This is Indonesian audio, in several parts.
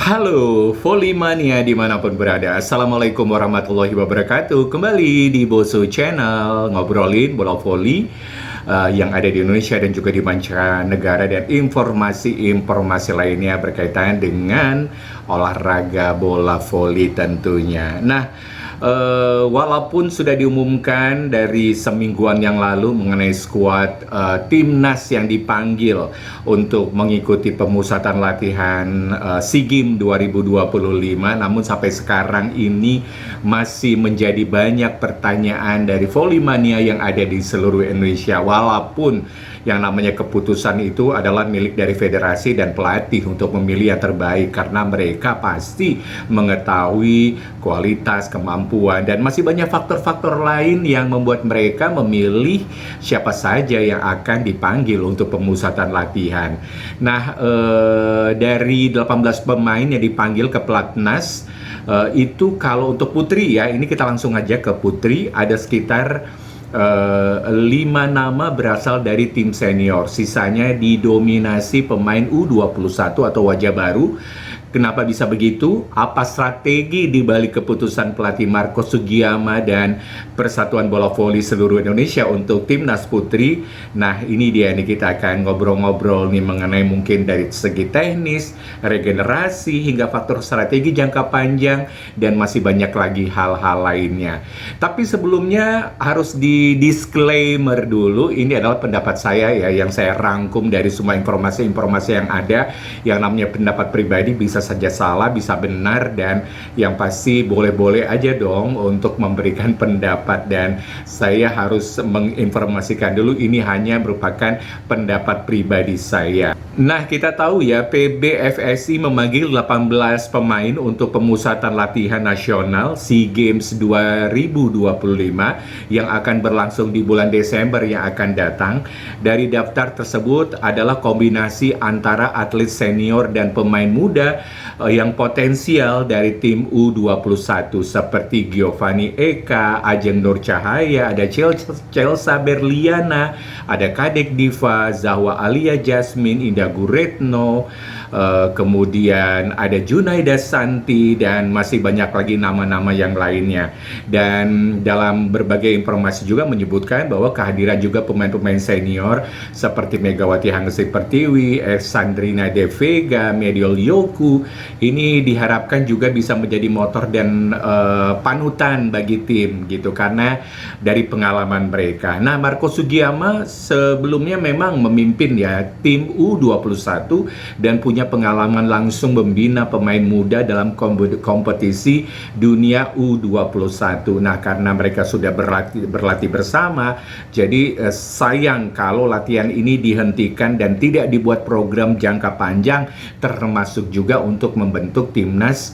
Halo, Volley dimanapun berada. Assalamualaikum warahmatullahi wabarakatuh. Kembali di Boso Channel, ngobrolin bola voli yang ada di Indonesia dan juga di mancanegara dan informasi-informasi lainnya berkaitan dengan olahraga bola voli tentunya. Walaupun sudah diumumkan dari semingguan yang lalu mengenai skuad timnas yang dipanggil untuk mengikuti pemusatan latihan SEA Games 2025, namun sampai sekarang ini masih menjadi banyak pertanyaan dari Volley-mania yang ada di seluruh Indonesia. Walaupun yang namanya keputusan itu adalah milik dari federasi dan pelatih untuk memilih yang terbaik, karena mereka pasti mengetahui kualitas, kemampuan, dan masih banyak faktor-faktor lain yang membuat mereka memilih siapa saja yang akan dipanggil untuk pemusatan latihan. Dari 18 pemain yang dipanggil ke Pelatnas, itu kalau untuk putri ya, ini kita langsung aja ke putri, ada sekitar 5 nama berasal dari tim senior, sisanya didominasi pemain U21 atau wajah baru. Kenapa bisa begitu? Apa strategi di balik keputusan pelatih Marco Sugiyama dan Persatuan Bola Voli seluruh Indonesia untuk timnas putri? Nah, ini dia nih, kita akan ngobrol-ngobrol nih mengenai mungkin dari segi teknis, regenerasi, hingga faktor strategi jangka panjang, dan masih banyak lagi hal-hal lainnya. Tapi sebelumnya harus di disclaimer dulu, ini adalah pendapat saya ya, yang saya rangkum dari semua informasi-informasi yang ada. Yang namanya pendapat pribadi bisa saja salah, bisa benar, dan yang pasti boleh-boleh aja dong untuk memberikan pendapat, dan saya harus menginformasikan dulu ini hanya merupakan pendapat pribadi saya. Nah, kita tahu ya, PBFSI memanggil 18 pemain untuk pemusatan latihan nasional SEA Games 2025 yang akan berlangsung di bulan Desember yang akan datang. Dari daftar tersebut adalah kombinasi antara atlet senior dan pemain muda yang potensial dari tim U21 seperti Giovanni Eka, Ajeng Nur Cahaya, ada Chelsea Berliana, ada Kadek Diva, Zahwa Alia Jasmine, Indah Guretno, kemudian ada Junaida Santi, dan masih banyak lagi nama-nama yang lainnya. Dan dalam berbagai informasi juga menyebutkan bahwa kehadiran juga pemain-pemain senior seperti Megawati Hangsi Pertiwi, Sandrina De Vega, Mediol Yoku, ini diharapkan juga bisa menjadi motor dan panutan bagi tim gitu, karena dari pengalaman mereka. Nah, Marco Sugiyama sebelumnya memang memimpin ya tim U21 dan punya pengalaman langsung membina pemain muda dalam kompetisi dunia U21. Nah, karena mereka sudah berlatih bersama, jadi sayang kalau latihan ini dihentikan dan tidak dibuat program jangka panjang, termasuk juga untuk membentuk timnas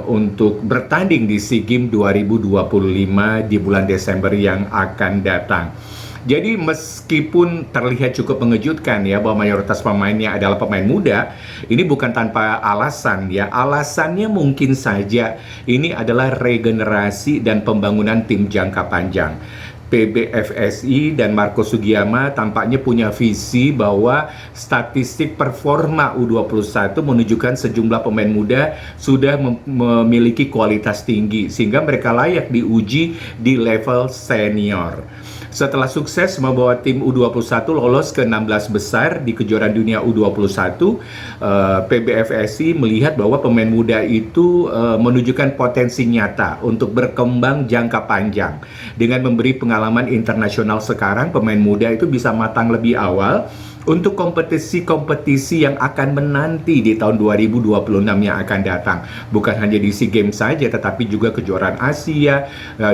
untuk bertanding di SEA Games 2025 di bulan Desember yang akan datang. Jadi meskipun terlihat cukup mengejutkan ya bahwa mayoritas pemainnya adalah pemain muda, ini bukan tanpa alasan ya. Alasannya mungkin saja ini adalah regenerasi dan pembangunan tim jangka panjang. PBFSI dan Marco Sugiyama tampaknya punya visi bahwa statistik performa U21 menunjukkan sejumlah pemain muda sudah memiliki kualitas tinggi sehingga mereka layak diuji di level senior. Setelah sukses membawa tim U21 lolos ke 16 besar di kejuaraan dunia U21, PBFSI melihat bahwa pemain muda itu menunjukkan potensi nyata untuk berkembang jangka panjang. Dengan memberi pengalaman internasional sekarang, pemain muda itu bisa matang lebih awal untuk kompetisi-kompetisi yang akan menanti di tahun 2026 yang akan datang. Bukan hanya di SEA Games saja, tetapi juga kejuaraan Asia,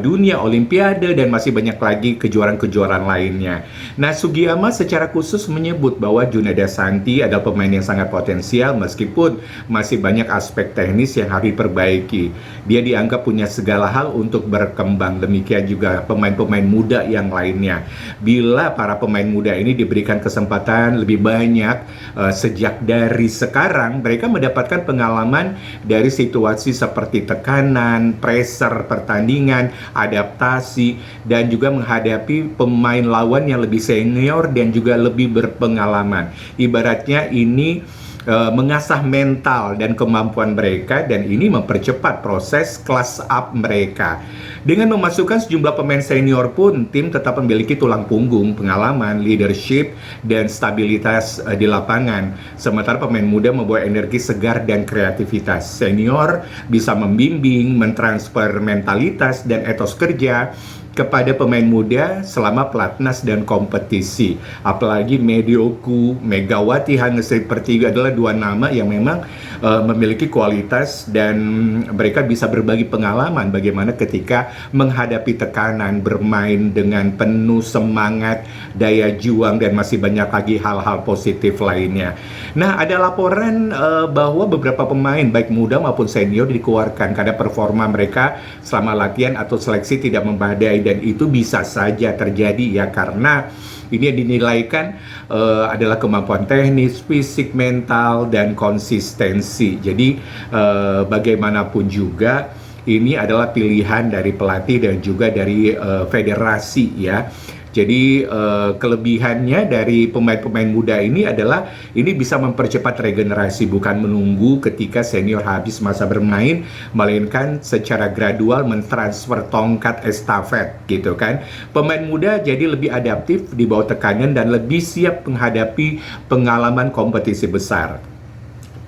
dunia, Olimpiade, dan masih banyak lagi kejuaraan-kejuaraan lainnya. Nah, Sugiyama secara khusus menyebut bahwa Junaida Santi adalah pemain yang sangat potensial meskipun masih banyak aspek teknis yang harus diperbaiki. Dia dianggap punya segala hal untuk berkembang, demikian juga pemain-pemain muda yang lainnya. Bila para pemain muda ini diberikan kesempatan lebih banyak sejak dari sekarang, mereka mendapatkan pengalaman dari situasi seperti tekanan, pressure pertandingan, adaptasi, dan juga menghadapi pemain lawan yang lebih senior dan juga lebih berpengalaman. Ibaratnya ini mengasah mental dan kemampuan mereka, dan ini mempercepat proses class up mereka. Dengan memasukkan sejumlah pemain senior pun, tim tetap memiliki tulang punggung, pengalaman, leadership, dan stabilitas di lapangan. Sementara pemain muda membawa energi segar dan kreativitas. Senior bisa membimbing, mentransfer mentalitas dan etos kerja kepada pemain muda selama pelatnas dan kompetisi. Apalagi Medioku, Megawati Hangestri Pertiwi adalah dua nama yang memang memiliki kualitas, dan mereka bisa berbagi pengalaman bagaimana ketika menghadapi tekanan, bermain dengan penuh semangat, daya juang, dan masih banyak lagi hal-hal positif lainnya. Nah, ada laporan bahwa beberapa pemain baik muda maupun senior dikeluarkan karena performa mereka selama latihan atau seleksi tidak memadai, dan itu bisa saja terjadi ya, karena ini yang dinilaikan adalah kemampuan teknis, fisik, mental, dan konsistensi. Jadi bagaimanapun juga ini adalah pilihan dari pelatih dan juga dari federasi ya. Jadi kelebihannya dari pemain-pemain muda ini adalah ini bisa mempercepat regenerasi, bukan menunggu ketika senior habis masa bermain, melainkan secara gradual mentransfer tongkat estafet gitu kan. Pemain muda jadi lebih adaptif di bawah tekanan dan lebih siap menghadapi pengalaman kompetisi besar.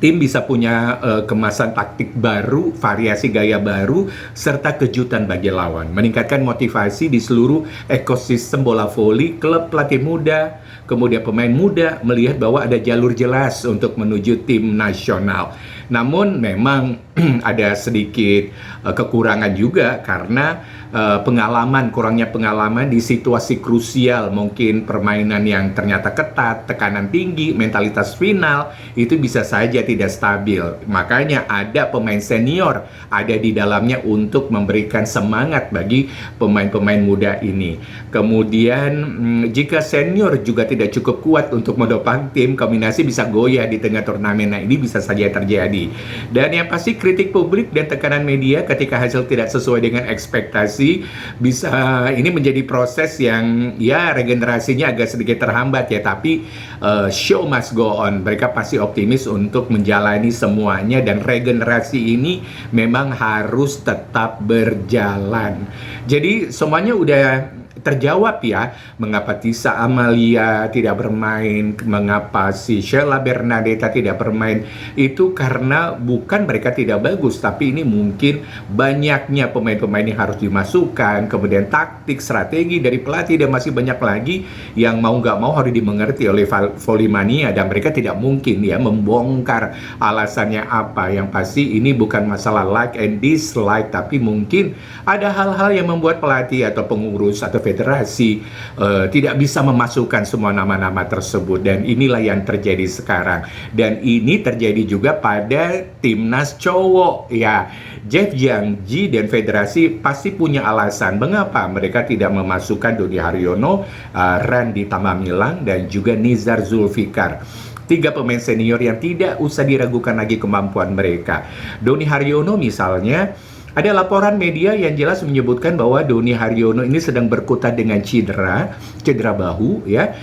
Tim bisa punya kemasan taktik baru, variasi gaya baru, serta kejutan bagi lawan. Meningkatkan motivasi di seluruh ekosistem bola voli, klub, pelatih muda, kemudian pemain muda melihat bahwa ada jalur jelas untuk menuju tim nasional. Namun memang ada sedikit kekurangan juga karena kurangnya pengalaman di situasi krusial, mungkin permainan yang ternyata ketat, tekanan tinggi, mentalitas final, itu bisa saja tidak stabil. Makanya ada pemain senior ada di dalamnya untuk memberikan semangat bagi pemain-pemain muda ini. Kemudian jika senior juga tidak cukup kuat untuk menopang tim, kombinasi bisa goyah di tengah turnamen. Nah, ini bisa saja terjadi. Dan yang pasti kritik publik dan tekanan media ketika hasil tidak sesuai dengan ekspektasi bisa ini menjadi proses yang ya regenerasinya agak sedikit terhambat ya, tapi show must go on. Mereka pasti optimis untuk menjalani semuanya, dan regenerasi ini memang harus tetap berjalan. Jadi semuanya udah terjawab ya, mengapa Tisa Amalia tidak bermain, mengapa si Sheila Bernadetta tidak bermain, itu karena bukan mereka tidak bagus, tapi ini mungkin banyaknya pemain-pemain yang harus dimasukkan, kemudian taktik, strategi dari pelatih, dan masih banyak lagi yang mau nggak mau harus dimengerti oleh Volley-mania, dan mereka tidak mungkin ya membongkar alasannya apa. Yang pasti ini bukan masalah like and dislike, tapi mungkin ada hal-hal yang membuat pelatih atau pengurus atau federasi tidak bisa memasukkan semua nama-nama tersebut, dan inilah yang terjadi sekarang. Dan ini terjadi juga pada timnas cowok ya. Jeff Jiangji dan federasi pasti punya alasan mengapa mereka tidak memasukkan Doni Haryono, Randy Tamamilang, dan juga Nizar Zulfikar. 3 pemain senior yang tidak usah diragukan lagi kemampuan mereka. Doni Haryono misalnya, ada laporan media yang jelas menyebutkan bahwa Doni Haryono ini sedang berkutat dengan cedera bahu ya,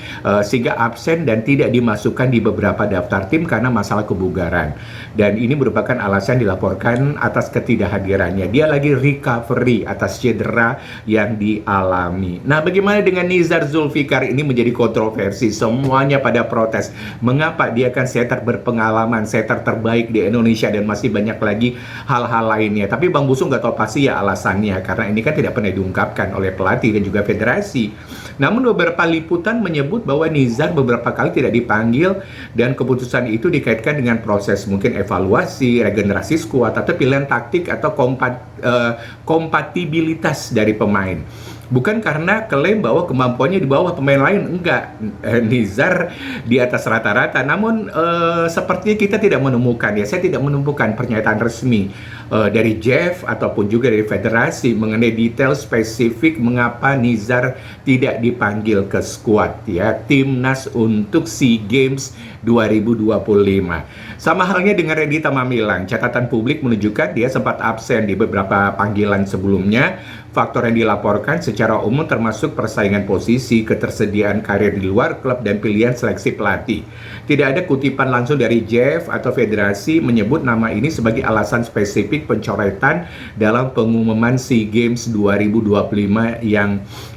sehingga absen dan tidak dimasukkan di beberapa daftar tim karena masalah kebugaran. Dan ini merupakan alasan dilaporkan atas ketidakhadirannya. Dia lagi recovery atas cedera yang dialami. Nah, bagaimana dengan Nizar Zulfikar? Ini menjadi kontroversi. Semuanya pada protes. Mengapa dia kan setter berpengalaman, setter terbaik di Indonesia, dan masih banyak lagi hal-hal lainnya. Tapi Bang Busu nggak tahu pasti ya alasannya, karena ini kan tidak pernah diungkapkan oleh pelatih dan juga federasi. Namun beberapa liputan menyebut bahwa Nizar beberapa kali tidak dipanggil, dan keputusan itu dikaitkan dengan proses mungkin evaluasi, regenerasi skuad, atau pilihan taktik atau kompatibilitas dari pemain. Bukan karena klaim bahwa kemampuannya di bawah pemain lain, enggak. Nizar di atas rata-rata. Namun sepertinya kita tidak menemukan ya, saya tidak menemukan pernyataan resmi dari Jeff ataupun juga dari federasi mengenai detail spesifik mengapa Nizar tidak dipanggil ke skuad ya timnas untuk SEA Games 2025. Sama halnya dengan Randy Tamamilang, catatan publik menunjukkan dia sempat absen di beberapa panggilan sebelumnya. Faktor yang dilaporkan secara umum termasuk persaingan posisi, ketersediaan karir di luar klub, dan pilihan seleksi pelatih. Tidak ada kutipan langsung dari Jeff atau federasi menyebut nama ini sebagai alasan spesifik pencoretan dalam pengumuman SEA Games 2025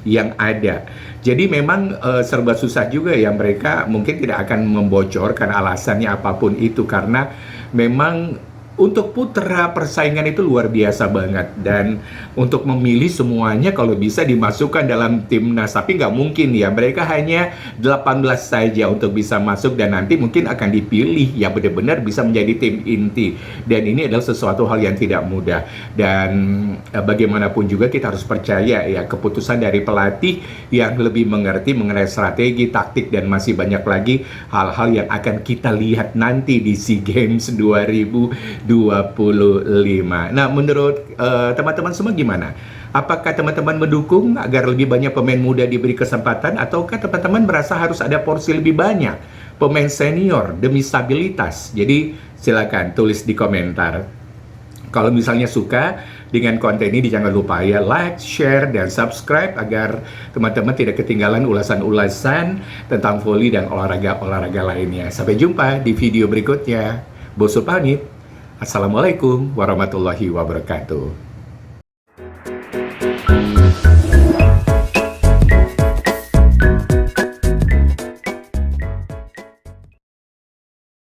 yang ada. Jadi memang serba susah juga ya, mereka mungkin tidak akan membocorkan alasannya apapun itu karena memang untuk putra persaingan itu luar biasa banget, dan untuk memilih semuanya kalau bisa dimasukkan dalam timnas, tapi nggak mungkin ya, mereka hanya 18 saja untuk bisa masuk dan nanti mungkin akan dipilih yang benar-benar bisa menjadi tim inti, dan ini adalah sesuatu hal yang tidak mudah. Dan bagaimanapun juga kita harus percaya ya keputusan dari pelatih yang lebih mengerti mengenai strategi, taktik, dan masih banyak lagi hal-hal yang akan kita lihat nanti di SEA Games 2025. Nah, menurut teman-teman semua gimana? Apakah teman-teman mendukung agar lebih banyak pemain muda diberi kesempatan, ataukah teman-teman merasa harus ada porsi lebih banyak pemain senior demi stabilitas? Jadi silakan tulis di komentar. Kalau misalnya suka dengan konten ini, jangan lupa ya like, share, dan subscribe agar teman-teman tidak ketinggalan ulasan-ulasan tentang voli dan olahraga-olahraga lainnya. Sampai jumpa di video berikutnya. Bosul pamit. Assalamualaikum warahmatullahi wabarakatuh.